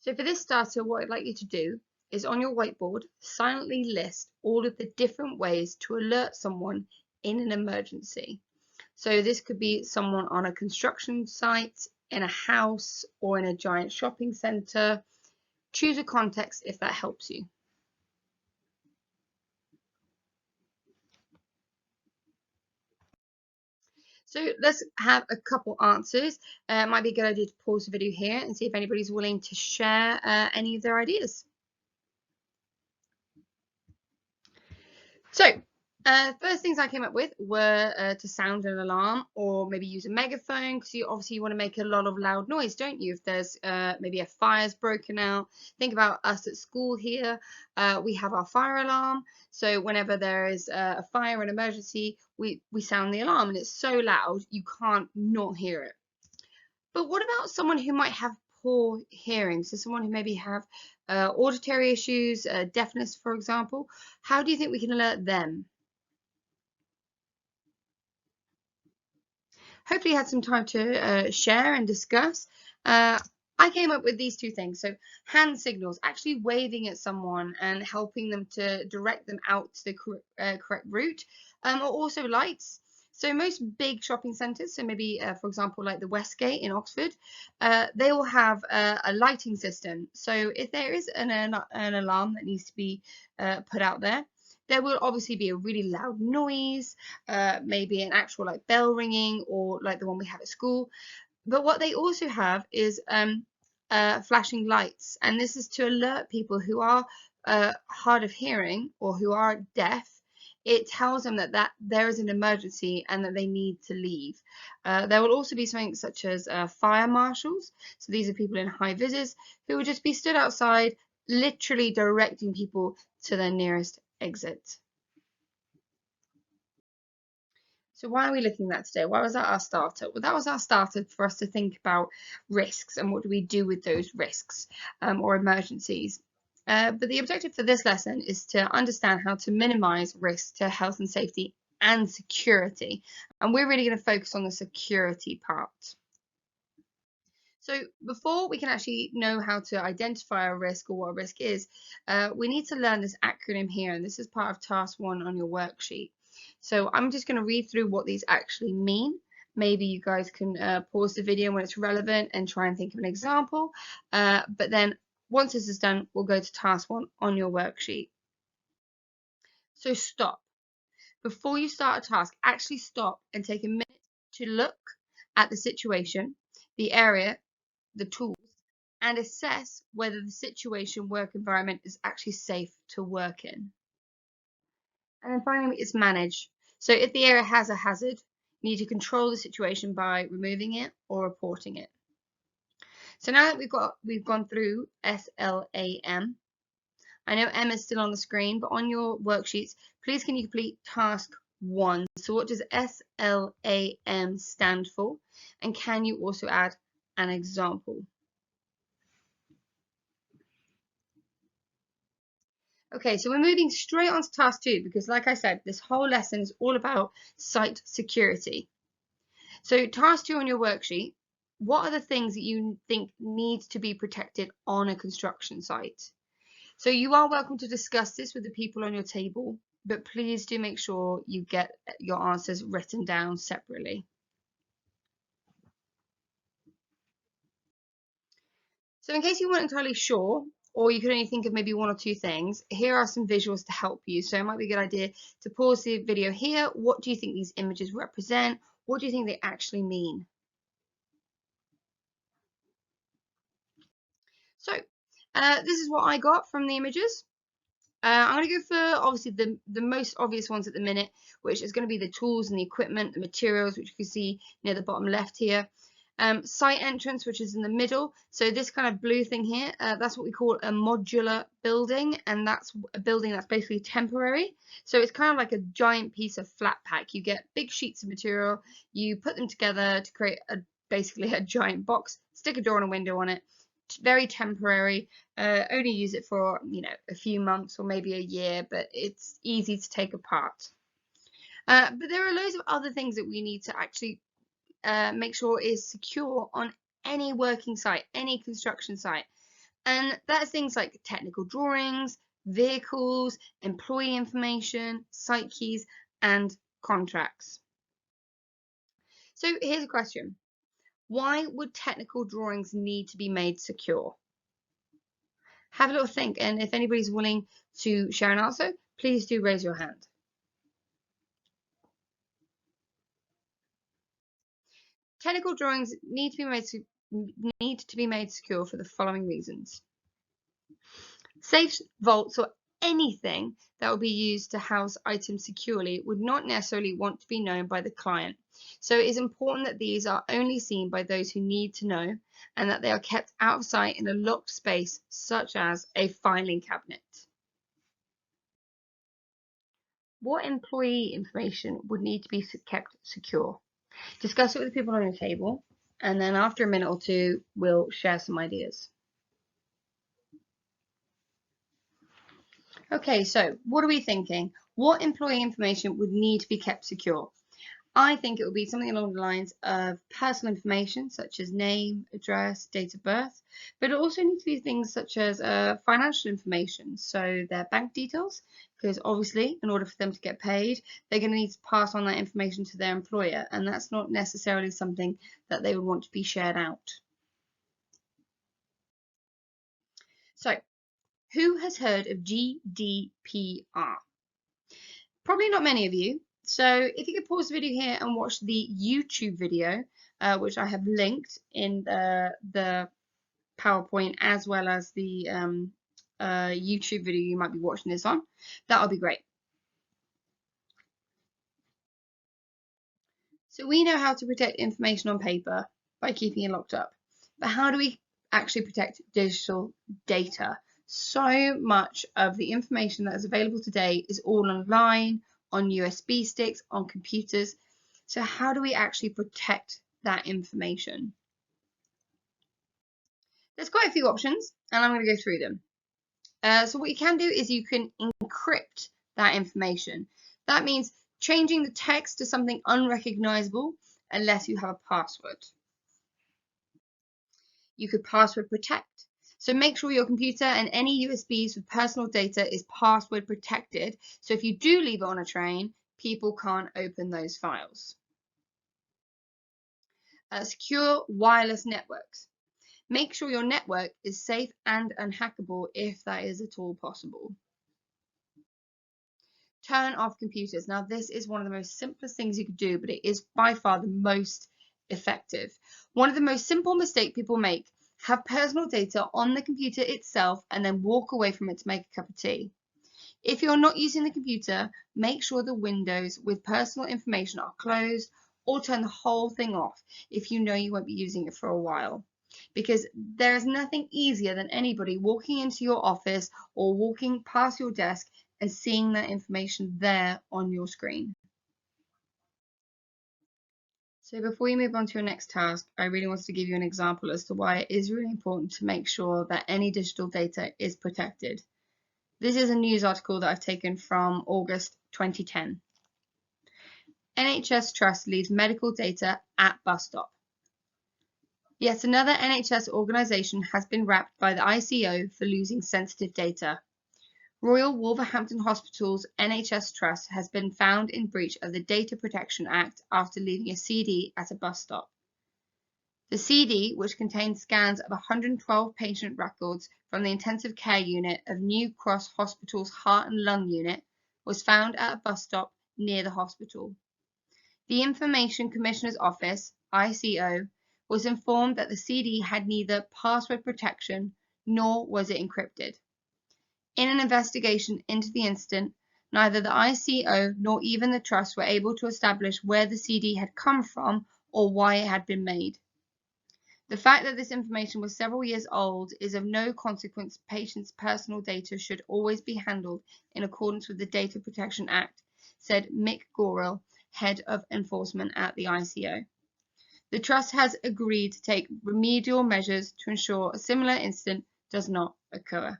So for this starter, what I'd like you to do is on your whiteboard, silently list all of the different ways to alert someone in an emergency. So this could be someone on a construction site, in a house, or in a giant shopping centre. Choose a context if that helps you. So let's have a couple answers. It might be a good idea to pause the video here and see if anybody's willing to share any of their ideas. So, first things I came up with were to sound an alarm or maybe use a megaphone, because you obviously want to make a lot of loud noise, don't you? If there's maybe a fire's broken out. Think about us at school here. We have our fire alarm. So whenever there is a fire, an emergency, we sound the alarm, and it's so loud you can't not hear it. But what about someone who might have poor hearing? So someone who maybe have auditory issues, deafness, for example. How do you think we can alert them? Hopefully you had some time to share and discuss. I came up with these two things. So hand signals, actually waving at someone and helping them to direct them out to the correct route, or also lights. So most big shopping centres, so maybe for example like the Westgate in Oxford, they will have a lighting system. So if there is an alarm that needs to be put out there will obviously be a really loud noise, maybe an actual like bell ringing or like the one we have at school. But what they also have is flashing lights, and this is to alert people who are hard of hearing or who are deaf. It tells them that there is an emergency and that they need to leave. There will also be something such as fire marshals. So these are people in high vis who will just be stood outside, literally directing people to their nearest exit. So why are we looking at that today? Why was that our starter? Well, that was our starter for us to think about risks and what do we do with those risks or emergencies. But the objective for this lesson is to understand how to minimize risks to health and safety and security. And we're really going to focus on the security part. So before we can actually know how to identify a risk or what a risk is, we need to learn this acronym here. And this is part of task 1 on your worksheet. So I'm just going to read through what these actually mean. Maybe you guys can pause the video when it's relevant and try and think of an example. But then once this is done, we'll go to task 1 on your worksheet. So stop. Before you start a task, actually stop and take a minute to look at the situation, the area, the tools, and assess whether the situation work environment is actually safe to work in. And then finally, it's manage. So if the area has a hazard, you need to control the situation by removing it or reporting it. So now that we've gone through SLAM. I know M is still on the screen, but on your worksheets, please can you complete task 1. So what does SLAM stand for? And can you also add an example? Okay, so we're moving straight on to task 2 because, like I said, this whole lesson is all about site security. So task 2 on your worksheet, what are the things that you think needs to be protected on a construction site? So you are welcome to discuss this with the people on your table, but please do make sure you get your answers written down separately. So in case you weren't entirely sure, or you could only think of maybe 1 or 2 things, here are some visuals to help you. So it might be a good idea to pause the video here. What do you think these images represent? What do you think they actually mean? So this is what I got from the images. I'm going to go for obviously the most obvious ones at the minute, which is going to be the tools and the equipment, the materials, which you can see near the bottom left here. Site entrance, which is in the middle. So this kind of blue thing here, that's what we call a modular building, and that's a building that's basically temporary. So it's kind of like a giant piece of flat pack. You get big sheets of material, you put them together to create basically a giant box, stick a door and a window on it. Very temporary, only use it for a few months or maybe a year, but it's easy to take apart. But there are loads of other things that we need to actually make sure is secure on any working site, any construction site. And that's things like technical drawings, vehicles, employee information, site keys, and contracts. So here's a question. Why would technical drawings need to be made secure? Have a little think, and if anybody's willing to share an answer, please do raise your hand. Technical drawings need to be made secure for the following reasons. Safes, vaults, or anything that will be used to house items securely would not necessarily want to be known by the client. So it is important that these are only seen by those who need to know, and that they are kept out of sight in a locked space, such as a filing cabinet. What employee information would need to be kept secure? Discuss it with the people on your table, and then after a minute or two, we'll share some ideas. Okay, so what are we thinking? What employee information would need to be kept secure? I think it would be something along the lines of personal information, such as name, address, date of birth, but it also needs to be things such as financial information, so their bank details, because obviously, in order for them to get paid, they're going to need to pass on that information to their employer, and that's not necessarily something that they would want to be shared out. So, who has heard of GDPR? Probably not many of you. So if you could pause the video here and watch the YouTube video, which I have linked in the PowerPoint as well as the YouTube video you might be watching this on, that would be great. So we know how to protect information on paper by keeping it locked up. But how do we actually protect digital data? So much of the information that is available today is all online, on USB sticks, on computers. So how do we actually protect that information? There's quite a few options, and I'm going to go through them. So what you can do is you can encrypt that information. That means changing the text to something unrecognizable unless you have a password. You could password protect. So make sure your computer and any USBs with personal data is password protected. So if you do leave it on a train, people can't open those files. Secure wireless networks. Make sure your network is safe and unhackable if that is at all possible. Turn off computers. Now, this is one of the most simplest things you could do, but it is by far the most effective. One of the most simple mistakes people make: have personal data on the computer itself and then walk away from it to make a cup of tea. If you're not using the computer, make sure the windows with personal information are closed, or turn the whole thing off if you know you won't be using it for a while. Because there is nothing easier than anybody walking into your office or walking past your desk and seeing that information there on your screen. So before you move on to your next task, I really wanted to give you an example as to why it is really important to make sure that any digital data is protected. This is a news article that I've taken from August 2010. NHS Trust leaves medical data at bus stop. Yet another NHS organisation has been wrapped by the ICO for losing sensitive data. Royal Wolverhampton Hospital's NHS Trust has been found in breach of the Data Protection Act after leaving a CD at a bus stop. The CD, which contained scans of 112 patient records from the intensive care unit of New Cross Hospital's Heart and Lung Unit, was found at a bus stop near the hospital. The Information Commissioner's Office, ICO, was informed that the CD had neither password protection nor was it encrypted. In an investigation into the incident, neither the ICO nor even the Trust were able to establish where the CD had come from or why it had been made. The fact that this information was several years old is of no consequence. Patients' personal data should always be handled in accordance with the Data Protection Act, said Mick Gorrell, head of enforcement at the ICO. The Trust has agreed to take remedial measures to ensure a similar incident does not occur.